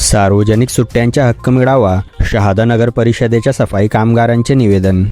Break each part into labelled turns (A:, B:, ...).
A: सार्वजनिक सुट्ट्यांचा हक्क मिळावा, शहादा नगर परिषदेच्या सफाई कामगारांचे निवेदन।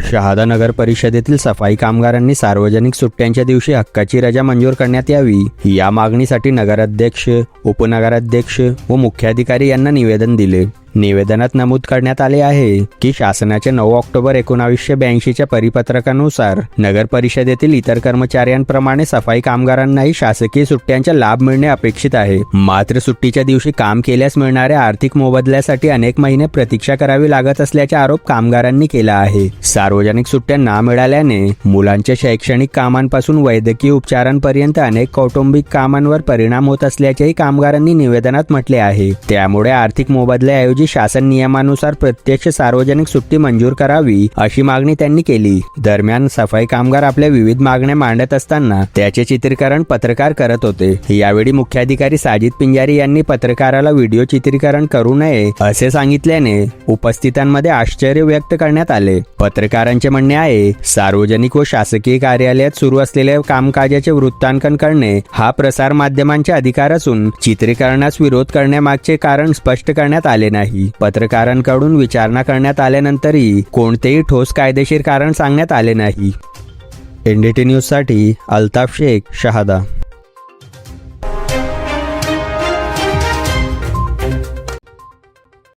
A: शहादा नगर परिषदेतील सफाई कामगारांनी सार्वजनिक सुट्ट्यांच्या दिवशी हक्काची रजा मंजूर करण्यात यावी, या मागणीसाठी नगराध्यक्ष, उपनगराध्यक्ष व मुख्याधिकारी यांना निवेदन दिले। निवेदनात नमूद करण्यात आले आहे की शासनाच्या 9 ऑक्टोबर 1982च्या परिपत्रकानुसार नगर परिषदेतील इतर कर्मचाऱ्यांप्रमाणे सफाई कामगारांनाही शासकीय सुट्ट्यांचा लाभ मिळणे अपेक्षित आहे। मात्र सुट्टीच्या दिवशी काम केल्यास मिळणाऱ्या आर्थिक मोबदल्यासाठी अनेक महिने प्रतीक्षा करावी लागत असल्याचा आरोप कामगारांनी केला आहे। सार्वजनिक सुट्ट्या न मिळाल्याने मुलांच्या शैक्षणिक कामांपासून वैद्यकीय उपचारांपर्यंत अनेक कौटुंबिक कामांवर परिणाम होत असल्याचेही कामगारांनी निवेदनात म्हटले आहे। त्यामुळे आर्थिक मोबदल्याऐवजी शासन नियमानुसार प्रत्यक्ष सार्वजनिक सुट्टी मंजूर करावी, अशी मागणी त्यांनी केली। दरम्यान सफाई कामगार आपल्या विविध मागण्या मांडत असताना त्याचे चित्रीकरण पत्रकार करत होते। यावेळी मुख्याधिकारी साजिद पिंजारी यांनी पत्रकाराला व्हिडिओ चित्रीकरण करू नये असे सांगितल्याने उपस्थितांमध्ये आश्चर्य व्यक्त करण्यात आले। पत्रकारांचे म्हणणे आहे, सार्वजनिक व शासकीय कार्यालयात सुरू असलेल्या कामकाजाचे वृत्तांकन करणे हा प्रसार माध्यमांचे अधिकार असून चित्रीकरणास विरोध करण्यामागचे कारण स्पष्ट करण्यात आले नाही। पत्रकारांकडून विचारणा करण्यात आल्यानंतरही कोणतेही ठोस कायदेशीर कारण सांगण्यात आले नाही। NDT न्यूज साठी अल्ताफ शेख, शहादा।